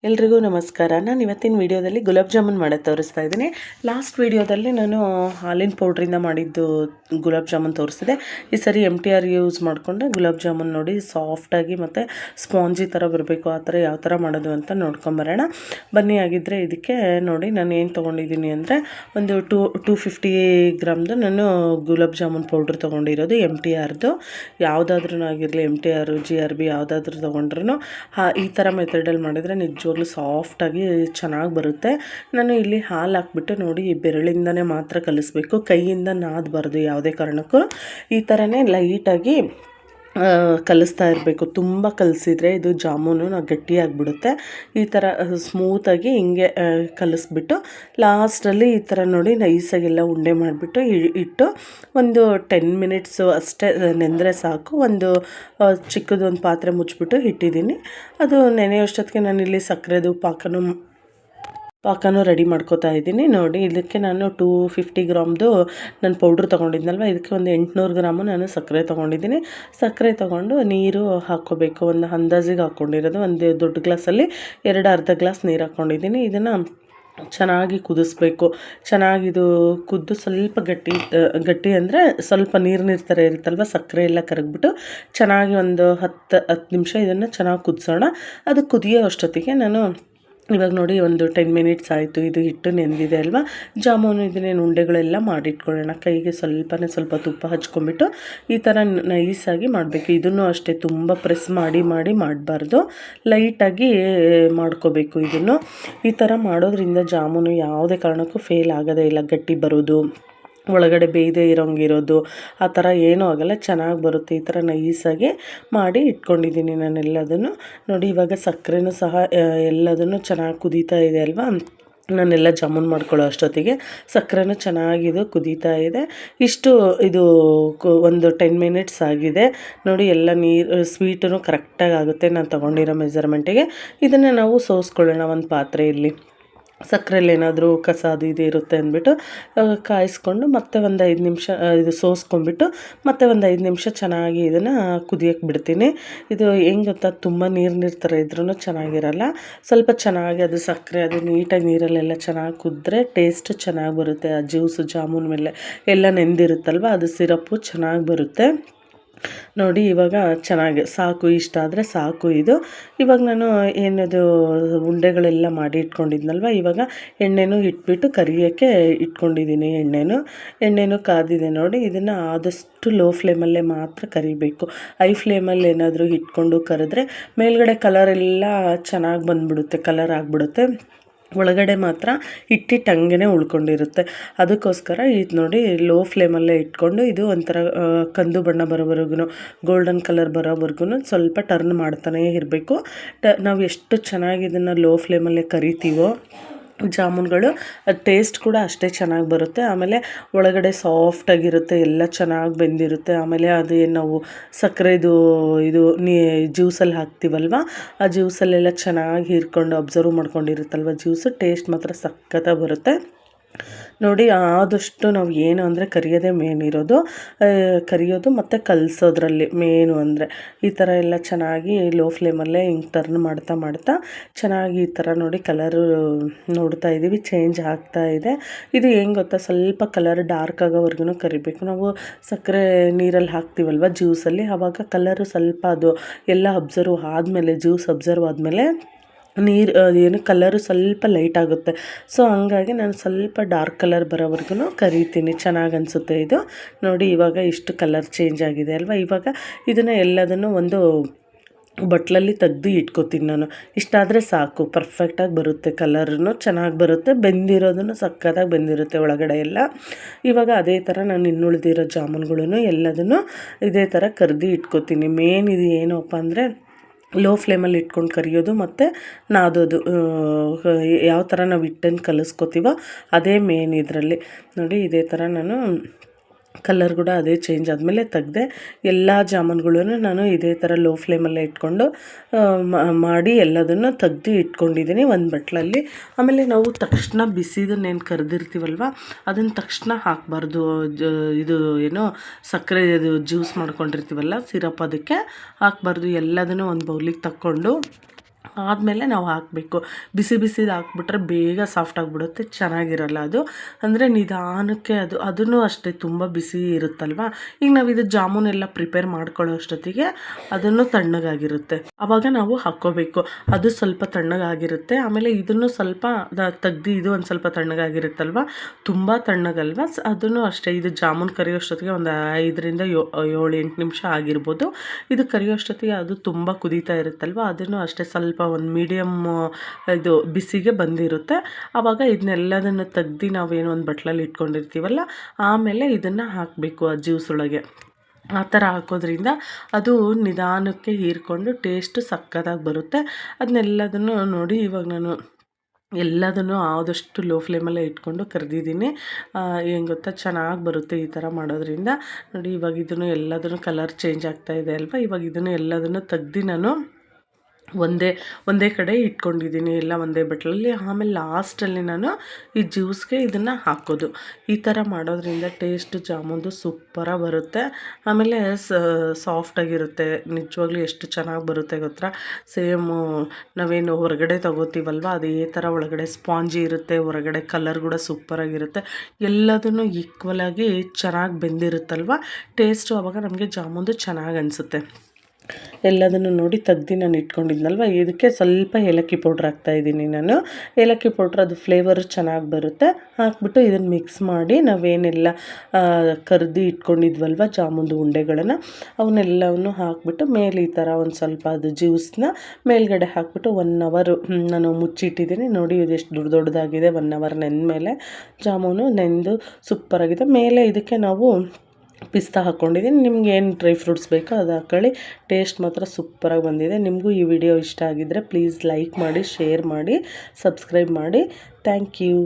ಎಲ್ರಿಗೂ ನಮಸ್ಕಾರ. ನಾನು ಇವತ್ತಿನ ವಿಡಿಯೋದಲ್ಲಿ ಗುಲಾಬ್ ಜಾಮೂನ್ ಮಾಡೋದು ತೋರಿಸ್ತಾ ಇದ್ದೀನಿ. ಲಾಸ್ಟ್ ವಿಡಿಯೋದಲ್ಲಿ ನಾನು ಹಾಲಿನ ಪೌಡ್ರಿಂದ ಮಾಡಿದ್ದು ಗುಲಾಬ್ ಜಾಮೂನ್ ತೋರಿಸಿದೆ. ಈ ಸರಿ MTR ಯೂಸ್ ಮಾಡಿಕೊಂಡೆ ಗುಲಾಬ್ ಜಾಮೂನ್ ನೋಡಿ ಸಾಫ್ಟಾಗಿ ಮತ್ತು ಸ್ಪಾಂಜಿ ಥರ ಬರಬೇಕು. ಆ ಥರ ಯಾವ ಥರ ಮಾಡೋದು ಅಂತ ನೋಡ್ಕೊಂಬರೋಣ ಬನ್ನಿ. ಆಗಿದ್ದರೆ ಇದಕ್ಕೆ ನೋಡಿ ನಾನು ಏನು ತೊಗೊಂಡಿದ್ದೀನಿ ಅಂದರೆ ಒಂದು 250 ಗ್ರಾಮ್ದು ನಾನು ಗುಲಾಬ್ ಜಾಮೂನ್ ಪೌಡ್ರ್ ತೊಗೊಂಡಿರೋದು. MTRದು ಯಾವುದಾದ್ರೂ ಆಗಿರಲಿ, MTR GRB ಯಾವುದಾದ್ರೂ ತೊಗೊಂಡ್ರೂ ಈ ಥರ ಮೆಥಡಲ್ಲಿ ಮಾಡಿದರೆ ನಿಜವಾಗ್ಲೂ ಸಾಫ್ಟಾಗಿ ಚೆನ್ನಾಗಿ ಬರುತ್ತೆ. ನಾನು ಇಲ್ಲಿ ಹಾಲು ಹಾಕ್ಬಿಟ್ಟು ನೋಡಿ ಈ ಬೆರಳಿಂದನೇ ಮಾತ್ರ ಕಲಿಸ್ಬೇಕು, ಕೈಯಿಂದ ನಾದಬಾರ್ದು ಯಾವುದೇ ಕಾರಣಕ್ಕೂ. ಈ ಥರನೇ ಲೈಟಾಗಿ ಕಲಿಸ್ತಾ ಇರಬೇಕು. ತುಂಬ ಕಲಿಸಿದ್ರೆ ಇದು ಜಾಮೂನು ಗಟ್ಟಿಯಾಗಿಬಿಡುತ್ತೆ. ಈ ಥರ ಸ್ಮೂತಾಗಿ ಹಿಂಗೆ ಕಲಿಸ್ಬಿಟ್ಟು ಲಾಸ್ಟಲ್ಲಿ ಈ ಥರ ನೋಡಿ ನೈಸಾಗೆಲ್ಲ ಉಂಡೆ ಮಾಡಿಬಿಟ್ಟು ಇಟ್ಟು ಒಂದು 10 ಮಿನಿಟ್ಸು ಅಷ್ಟೇ ನೆಂದರೆ ಸಾಕು. ಒಂದು ಚಿಕ್ಕದೊಂದು ಪಾತ್ರೆ ಮುಚ್ಚಿಬಿಟ್ಟು ಇಟ್ಟಿದ್ದೀನಿ. ಅದು ನೆನೆಯೋಷ್ಟೊತ್ತಿಗೆ ನಾನಿಲ್ಲಿ ಸಕ್ಕರೆದು ಪಾಕನೂ ರೆಡಿ ಮಾಡ್ಕೋತಾ ಇದ್ದೀನಿ. ನೋಡಿ ಇದಕ್ಕೆ ನಾನು 250 ಗ್ರಾಮ್ದು ನಾನು ಪೌಡ್ರ್ ತೊಗೊಂಡಿದ್ನಲ್ವ, ಇದಕ್ಕೆ ಒಂದು 800 ಗ್ರಾಮು ನಾನು ಸಕ್ಕರೆ ತೊಗೊಂಡಿದ್ದೀನಿ. ಸಕ್ಕರೆ ತೊಗೊಂಡು ನೀರು ಹಾಕ್ಕೋಬೇಕು. ಒಂದು ಅಂದಾಜಿಗೆ ಹಾಕ್ಕೊಂಡಿರೋದು, ಒಂದು ದೊಡ್ಡ ಗ್ಲಾಸಲ್ಲಿ ಅರ್ಧ ಗ್ಲಾಸ್ ನೀರು ಹಾಕ್ಕೊಂಡಿದ್ದೀನಿ. ಇದನ್ನು ಚೆನ್ನಾಗಿ ಕುದಿಸ್ಬೇಕು. ಚೆನ್ನಾಗಿದು ಕುದ್ದು ಸ್ವಲ್ಪ ಗಟ್ಟಿ ಅಂದರೆ ಸ್ವಲ್ಪ ನೀರು ಥರ ಇರುತ್ತಲ್ವ, ಸಕ್ಕರೆ ಎಲ್ಲ ಕರಗಿಬಿಟ್ಟು ಚೆನ್ನಾಗಿ ಒಂದು 10 ನಿಮಿಷ ಇದನ್ನು ಚೆನ್ನಾಗಿ ಕುದಿಸೋಣ. ಅದು ಕುದಿಯೋ ಅಷ್ಟೊತ್ತಿಗೆ ನಾನು ಇವಾಗ ನೋಡಿ ಒಂದು 10 ಮಿನಿಟ್ಸ್ ಆಯಿತು. ಇದು ಹಿಟ್ಟು ನೆಂದಿದೆ ಅಲ್ವಾ, ಜಾಮೂನು ಇದನ್ನೇನು ಉಂಡೆಗಳೆಲ್ಲ ಮಾಡಿಟ್ಕೊಳ್ಳೋಣ. ಕೈಗೆ ಸ್ವಲ್ಪ ತುಪ್ಪ ಹಚ್ಕೊಂಡ್ಬಿಟ್ಟು ಈ ಥರ ನೈಸಾಗಿ ಮಾಡಬೇಕು. ಇದನ್ನು ಅಷ್ಟೇ ತುಂಬ ಪ್ರೆಸ್ ಮಾಡಬಾರ್ದು, ಲೈಟಾಗಿ ಮಾಡ್ಕೋಬೇಕು. ಇದನ್ನು ಈ ಥರ ಮಾಡೋದ್ರಿಂದ ಜಾಮೂನು ಯಾವುದೇ ಕಾರಣಕ್ಕೂ ಫೇಲ್ ಆಗೋದೇ ಇಲ್ಲ. ಗಟ್ಟಿ ಬರೋದು, ಒಳಗಡೆ ಬೇಯದೇ ಇರೋಂಗಿರೋದು ಆ ಥರ ಏನೂ ಆಗೋಲ್ಲ, ಚೆನ್ನಾಗಿ ಬರುತ್ತೆ. ಈ ಥರ ನೈಸಾಗಿ ಮಾಡಿ ಇಟ್ಕೊಂಡಿದ್ದೀನಿ ನಾನೆಲ್ಲದನ್ನು. ನೋಡಿ ಇವಾಗ ಸಕ್ಕರೆನೂ ಸಹ ಎಲ್ಲದನ್ನು ಚೆನ್ನಾಗಿ ಕುದೀತಾ ಇದೆ ಅಲ್ವಾ, ನಾನೆಲ್ಲ ಜಾಮೂನ್ ಮಾಡ್ಕೊಳ್ಳೋ ಅಷ್ಟೊತ್ತಿಗೆ ಸಕ್ಕರೆನೂ ಚೆನ್ನಾಗಿದು ಕುದೀತಾ ಇದೆ. ಇದು ಒಂದು 10 ಮಿನಿಟ್ಸ್ ಆಗಿದೆ ನೋಡಿ. ಎಲ್ಲ ನೀರು ಸ್ವೀಟೂ ಕರೆಕ್ಟಾಗಿ ಆಗುತ್ತೆ ನಾನು ತೊಗೊಂಡಿರೋ ಮೆಜರ್ಮೆಂಟಿಗೆ. ಇದನ್ನು ನಾವು ಸೋಸ್ಕೊಳ್ಳೋಣ ಒಂದು ಪಾತ್ರೆಯಲ್ಲಿ. ಸಕ್ಕರೆಯಲ್ಲಿ ಏನಾದರೂ ಕಸ ಅದು ಇದು ಇರುತ್ತೆ ಅಂದ್ಬಿಟ್ಟು ಕಾಯಿಸ್ಕೊಂಡು ಮತ್ತೆ ಒಂದು 5 ನಿಮಿಷ ಇದು ಸೋಸ್ಕೊಂಡ್ಬಿಟ್ಟು ಮತ್ತೆ ಒಂದು 5 ನಿಮಿಷ ಚೆನ್ನಾಗಿ ಇದನ್ನು ಕುದಿಯೋಕ್ಕೆ ಬಿಡ್ತೀನಿ. ಇದು ಹೆಂಗೆ ಗೊತ್ತಾ, ತುಂಬ ನೀರು ಥರ ಇದ್ರೂ ಚೆನ್ನಾಗಿರಲ್ಲ. ಸ್ವಲ್ಪ ಚೆನ್ನಾಗಿ ಅದು ಸಕ್ಕರೆ ಅದು ನೀಟಾಗಿ ನೀರಲ್ಲೆಲ್ಲ ಚೆನ್ನಾಗಿ ಕುದ್ರೆ ಟೇಸ್ಟ್ ಚೆನ್ನಾಗಿ ಬರುತ್ತೆ. ಆ ಜ್ಯೂಸು ಜಾಮೂನ್ ಮೇಲೆ ಎಲ್ಲ ನೆಂದಿರುತ್ತಲ್ವ, ಅದು ಸಿರಪ್ಪು ಚೆನ್ನಾಗಿ ಬರುತ್ತೆ. ನೋಡಿ ಇವಾಗ ಚೆನ್ನಾಗಿ ಸಾಕು, ಇಷ್ಟ ಆದರೆ ಸಾಕು ಇದು. ಇವಾಗ ನಾನು ಏನದು ಉಂಡೆಗಳೆಲ್ಲ ಮಾಡಿ ಇಟ್ಕೊಂಡಿದ್ನಲ್ವ, ಇವಾಗ ಎಣ್ಣೆನೂ ಇಟ್ಬಿಟ್ಟು ಕರಿಯೋಕ್ಕೆ ಇಟ್ಕೊಂಡಿದ್ದೀನಿ. ಎಣ್ಣೆನೂ ಕಾದಿದೆ ನೋಡಿ. ಇದನ್ನು ಆದಷ್ಟು ಲೋ ಫ್ಲೇಮಲ್ಲೇ ಮಾತ್ರ ಕರಿಬೇಕು. ಹೈ ಫ್ಲೇಮಲ್ಲಿ ಏನಾದರೂ ಇಟ್ಕೊಂಡು ಕರೆದ್ರೆ ಮೇಲ್ಗಡೆ ಕಲರೆಲ್ಲ ಚೆನ್ನಾಗಿ ಬಂದುಬಿಡುತ್ತೆ, ಕಲರ್ ಆಗಿಬಿಡುತ್ತೆ. ಒಳಗಡೆ ಮಾತ್ರ ಹಂಗೆ ಉಳ್ಕೊಂಡಿರುತ್ತೆ. ಅದಕ್ಕೋಸ್ಕರ ಇದು ನೋಡಿ ಲೋ ಫ್ಲೇಮಲ್ಲೇ ಇಟ್ಕೊಂಡು ಇದು ಒಂಥರ ಕಂದು ಬಣ್ಣ ಬರೋವರೆಗೂ, ಗೋಲ್ಡನ್ ಕಲರ್ ಬರೋವರೆಗೂ ಸ್ವಲ್ಪ ಟರ್ನ್ ಮಾಡ್ತಾನೇ ಇರಬೇಕು. ನಾವು ಎಷ್ಟು ಚೆನ್ನಾಗಿ ಇದನ್ನು ಲೋ ಫ್ಲೇಮಲ್ಲೇ ಕರಿತೀವೋ ಜಾಮೂನ್ಗಳು ಟೇಸ್ಟ್ ಕೂಡ ಅಷ್ಟೇ ಚೆನ್ನಾಗಿ ಬರುತ್ತೆ. ಆಮೇಲೆ ಒಳಗಡೆ ಸಾಫ್ಟಾಗಿರುತ್ತೆ, ಎಲ್ಲ ಚೆನ್ನಾಗಿ ಬೆಂದಿರುತ್ತೆ. ಆಮೇಲೆ ಅದೇನು ನಾವು ಸಕ್ಕರೆದು ಇದು ಜ್ಯೂಸಲ್ಲಿ ಹಾಕ್ತೀವಲ್ವ, ಆ ಜ್ಯೂಸಲ್ಲೆಲ್ಲ ಚೆನ್ನಾಗಿ ಹೀರ್ಕೊಂಡು ಅಬ್ಸರ್ವ್ ಮಾಡ್ಕೊಂಡಿರುತ್ತಲ್ವ ಜ್ಯೂಸು, ಟೇಸ್ಟ್ ಮಾತ್ರ ಸಖತ್ತಾಗಿ ಬರುತ್ತೆ. ನೋಡಿ ಆದಷ್ಟು ನಾವು ಏನು ಅಂದರೆ ಕರಿಯೋದು ಮತ್ತು ಕಲಸೋದ್ರಲ್ಲಿ ಮೇನು ಅಂದರೆ ಈ ಥರ ಎಲ್ಲ ಚೆನ್ನಾಗಿ ಲೋ ಫ್ಲೇಮಲ್ಲೇ ಹಿಂಗೆ ಟರ್ನ್ ಮಾಡ್ತಾ ಚೆನ್ನಾಗಿ ಈ ಥರ ನೋಡಿ ಕಲರು ನೋಡ್ತಾ ಇದ್ದೀವಿ ಚೇಂಜ್ ಆಗ್ತಾ ಇದೆ. ಇದು ಹೆಂಗೆ ಗೊತ್ತಾ, ಸ್ವಲ್ಪ ಕಲರ್ ಡಾರ್ಕ್ ಆಗೋವರೆಗೂ ಕರಿಬೇಕು. ನಾವು ಸಕ್ಕರೆ ನೀರಲ್ಲಿ ಹಾಕ್ತೀವಲ್ವ ಜ್ಯೂಸಲ್ಲಿ, ಆವಾಗ ಕಲರು ಸ್ವಲ್ಪ ಅದು ಎಲ್ಲ ಜ್ಯೂಸ್ ಅಬ್ಸರ್ವ್ ಆದಮೇಲೆ ಏನು ಕಲರು ಸ್ವಲ್ಪ ಲೈಟ್ ಆಗುತ್ತೆ. ಸೊ ಹಂಗಾಗಿ ನಾನು ಸ್ವಲ್ಪ ಡಾರ್ಕ್ ಕಲರ್ ಬರೋವರೆಗೂ ಕರಿತೀನಿ, ಚೆನ್ನಾಗಿ ಅನಿಸುತ್ತೆ ಇದು. ನೋಡಿ ಇವಾಗ ಇಷ್ಟು ಕಲರ್ ಚೇಂಜ್ ಆಗಿದೆ ಅಲ್ವಾ. ಇವಾಗ ಇದನ್ನು ಎಲ್ಲದನ್ನು ಒಂದು ಬಟ್ಲಲ್ಲಿ ತೆಗ್ದು ಇಟ್ಕೋತೀನಿ ನಾನು. ಇಷ್ಟಾದರೆ ಸಾಕು, ಪರ್ಫೆಕ್ಟಾಗಿ ಬರುತ್ತೆ, ಕಲರೂ ಚೆನ್ನಾಗಿ ಬರುತ್ತೆ, ಬೆಂದಿರೋದನ್ನು ಸಕ್ಕತ್ತಾಗಿ ಬೆಂದಿರುತ್ತೆ ಒಳಗಡೆ ಎಲ್ಲ. ಇವಾಗ ಅದೇ ಥರ ನಾನು ಇನ್ನುಳಿದಿರೋ ಜಾಮೂನ್ಗಳನ್ನು ಎಲ್ಲದನ್ನು ಇದೇ ಥರ ಕರೆದು ಇಟ್ಕೋತೀನಿ. ಮೇನ್ ಇದು ಏನಪ್ಪ ಅಂದರೆ ಲೋ ಫ್ಲೇಮಲ್ಲಿ ಇಟ್ಕೊಂಡು ಕರಿಯೋದು ಮತ್ತು ನಾದೋದು. ಯಾವ ಥರ ನಾವು ಹಿಟ್ಟನ್ನು ಕಲಿಸ್ಕೋತೀವೋ ಅದೇ ಮೇನ್ ಇದರಲ್ಲಿ. ನೋಡಿ ಇದೇ ಥರ ನಾನು ಕಲರ್ ಕೂಡ ಅದೇ ಚೇಂಜ್ ಆದಮೇಲೆ ತೆಗ್ದೆ. ಎಲ್ಲ ಜಾಮೂನ್ಗಳನ್ನು ನಾನು ಇದೇ ಥರ ಲೋ ಫ್ಲೇಮಲ್ಲೇ ಇಟ್ಕೊಂಡು ಮಾಡಿ ಎಲ್ಲದನ್ನು ತೆಗ್ದು ಇಟ್ಕೊಂಡಿದ್ದೀನಿ ಒಂದು ಬಟ್ಲಲ್ಲಿ. ಆಮೇಲೆ ನಾವು ತಕ್ಷಣ ಬಿಸಿದನ್ನೇನು ಕರೆದಿರ್ತೀವಲ್ವ ಅದನ್ನು ತಕ್ಷಣ ಹಾಕಬಾರ್ದು. ಇದು ಏನೋ ಸಕ್ಕರೆ ಇದು ಜ್ಯೂಸ್ ಮಾಡ್ಕೊಂಡಿರ್ತೀವಲ್ಲ ಸಿರಪ್, ಅದಕ್ಕೆ ಹಾಕಬಾರ್ದು. ಎಲ್ಲದನ್ನು ಒಂದು ಬೌಲಿಗೆ ತಕ್ಕೊಂಡು ಆದಮೇಲೆ ನಾವು ಹಾಕಬೇಕು. ಬಿಸಿ ಬಿಸಿದು ಹಾಕ್ಬಿಟ್ರೆ ಬೇಗ ಸಾಫ್ಟ್ ಆಗಿಬಿಡುತ್ತೆ, ಚೆನ್ನಾಗಿರಲ್ಲ ಅದು. ಅಂದರೆ ನಿಧಾನಕ್ಕೆ ಅದೂ ಅಷ್ಟೇ ತುಂಬ ಬಿಸಿ ಇರುತ್ತಲ್ವ. ಈಗ ನಾವು ಇದು ಜಾಮೂನೆಲ್ಲ ಪ್ರಿಪೇರ್ ಮಾಡ್ಕೊಳ್ಳೋ ಅಷ್ಟೊತ್ತಿಗೆ ಅದನ್ನು ತಣ್ಣಗಾಗಿರುತ್ತೆ, ಆವಾಗ ನಾವು ಹಾಕ್ಕೋಬೇಕು. ಅದು ಸ್ವಲ್ಪ ತಣ್ಣಗಾಗಿರುತ್ತೆ. ಆಮೇಲೆ ಇದನ್ನು ಸ್ವಲ್ಪ ತೆಗ್ದು ಇದು ಒಂದು ಸ್ವಲ್ಪ ತಣ್ಣಗಾಗಿರುತ್ತಲ್ವ, ತುಂಬ ತಣ್ಣಗಲ್ವ. ಅದನ್ನು ಅಷ್ಟೇ, ಇದು ಜಾಮೂನ್ ಕರಿಯೋಷ್ಟೊತ್ತಿಗೆ ಒಂದು 5ರಿಂದ 7-8 ನಿಮಿಷ ಆಗಿರ್ಬೋದು. ಇದು ಕರಿಯೋಷ್ಟೊತ್ತಿಗೆ ಅದು ತುಂಬ ಕುದೀತಾ ಇರುತ್ತಲ್ವ, ಅದನ್ನು ಅಷ್ಟೇ ಸ್ವಲ್ಪ ಒಂದು ಮೀಡಿಯಮ್ ಇದು ಬಿಸಿಗೆ ಬಂದಿರುತ್ತೆ. ಆವಾಗ ಇದನ್ನೆಲ್ಲದನ್ನು ತೆಗ್ದು ನಾವೇನೋ ಒಂದು ಬಟ್ಲಲ್ಲಿ ಇಟ್ಕೊಂಡಿರ್ತೀವಲ್ಲ, ಆಮೇಲೆ ಇದನ್ನು ಹಾಕಬೇಕು ಆ ಜ್ಯೂಸ್ ಒಳಗೆ. ಆ ಥರ ಹಾಕೋದ್ರಿಂದ ಅದು ನಿಧಾನಕ್ಕೆ ಹೀರ್ಕೊಂಡು ಟೇಸ್ಟು ಸಕ್ಕತ್ತಾಗಿ ಬರುತ್ತೆ. ಅದನ್ನೆಲ್ಲದನ್ನು ನೋಡಿ ಇವಾಗ ನಾನು ಎಲ್ಲದನ್ನು ಆದಷ್ಟು ಲೋ ಫ್ಲೇಮಲ್ಲೇ ಇಟ್ಕೊಂಡು ಕರೆದಿದ್ದೀನಿ. ಏನು ಗೊತ್ತಾ, ಚೆನ್ನಾಗಿ ಬರುತ್ತೆ ಈ ಥರ ಮಾಡೋದ್ರಿಂದ. ನೋಡಿ ಇವಾಗ ಇದನ್ನು ಎಲ್ಲದನ್ನು ಕಲರ್ ಚೇಂಜ್ ಆಗ್ತಾ ಇದೆ ಅಲ್ವಾ. ಇವಾಗ ಇದನ್ನು ಎಲ್ಲದನ್ನು ತೆಗ್ದು ನಾನು ಒಂದೇ ಕಡೆ ಇಟ್ಕೊಂಡಿದ್ದೀನಿ, ಎಲ್ಲ ಒಂದೇ ಬಟ್ಲಲ್ಲಿ. ಆಮೇಲೆ ಲಾಸ್ಟಲ್ಲಿ ನಾನು ಈ ಜ್ಯೂಸ್ಗೆ ಇದನ್ನು ಹಾಕೋದು. ಈ ಥರ ಮಾಡೋದ್ರಿಂದ ಟೇಸ್ಟ್ ಜಾಮೂನ್ದು ಸೂಪರಾಗಿ ಬರುತ್ತೆ. ಆಮೇಲೆ ಸಾಫ್ಟಾಗಿರುತ್ತೆ, ನಿಜವಾಗ್ಲೂ ಎಷ್ಟು ಚೆನ್ನಾಗಿ ಬರುತ್ತೆ ಗೊತ್ತಾ. ಸೇಮು ನಾವೇನು ಹೊರಗಡೆ ತಗೋತೀವಲ್ವ ಅದೇ ಥರ ಒಳಗಡೆ ಸ್ಪಾಂಜಿ ಇರುತ್ತೆ, ಹೊರಗಡೆ ಕಲರ್ ಕೂಡ ಸೂಪರಾಗಿರುತ್ತೆ. ಎಲ್ಲದನ್ನು ಈಕ್ವಲಾಗಿ ಚೆನ್ನಾಗಿ ಬೆಂದಿರುತ್ತಲ್ವ, ಟೇಸ್ಟು ಆವಾಗ ನಮಗೆ ಜಾಮೂನ್ದು ಚೆನ್ನಾಗಿ ಅನಿಸುತ್ತೆ. ಎಲ್ಲದನ್ನು ನೋಡಿ ತೆಗ್ದು ನಾನು ಇಟ್ಕೊಂಡಿದ್ನಲ್ವ, ಇದಕ್ಕೆ ಸ್ವಲ್ಪ ಏಲಕ್ಕಿ ಪೌಡ್ರ್ ಹಾಕ್ತಾಯಿದ್ದೀನಿ ನಾನು. ಏಲಕ್ಕಿ ಪೌಡ್ರ್ ಅದು ಫ್ಲೇವರು ಚೆನ್ನಾಗಿ ಬರುತ್ತೆ. ಹಾಕ್ಬಿಟ್ಟು ಇದನ್ನು ಮಿಕ್ಸ್ ಮಾಡಿ ನಾವೇನೆಲ್ಲ ಕರ್ದು ಇಟ್ಕೊಂಡಿದ್ವಲ್ವ ಜಾಮೂನ್ದು ಉಂಡೆಗಳನ್ನು, ಅವನ್ನೆಲ್ಲವನ್ನು ಹಾಕ್ಬಿಟ್ಟು ಮೇಲೆ ಈ ಥರ ಒಂದು ಸ್ವಲ್ಪ ಅದು ಜ್ಯೂಸನ್ನ ಮೇಲ್ಗಡೆ ಹಾಕ್ಬಿಟ್ಟು 1 ಅವರ್ ನಾನು ಮುಚ್ಚಿಟ್ಟಿದ್ದೀನಿ. ನೋಡಿ ಇದೆಷ್ಟು ದೊಡ್ಡದಾಗಿದೆ. 1 ಅವರ್ ನೆಂದಮೇಲೆ ಜಾಮೂನು ನೆಂದು ಸೂಪರಾಗಿದೆ. ಮೇಲೆ ಇದಕ್ಕೆ ನಾವು ಪಿಸ್ತಾ ಹಾಕ್ಕೊಂಡಿದ್ದೀನಿ. ನಿಮ್ಗೆ ಏನು ಡ್ರೈ ಫ್ರೂಟ್ಸ್ ಬೇಕೋ ಅದು ಹಾಕ್ಕೊಳ್ಳಿ. ಟೇಸ್ಟ್ ಮಾತ್ರ ಸೂಪರಾಗಿ ಬಂದಿದೆ. ನಿಮಗೂ ಈ ವಿಡಿಯೋ ಇಷ್ಟ ಆಗಿದ್ದರೆ ಪ್ಲೀಸ್ ಲೈಕ್ ಮಾಡಿ, ಶೇರ್ ಮಾಡಿ, ಸಬ್ಸ್ಕ್ರೈಬ್ ಮಾಡಿ. Thank you.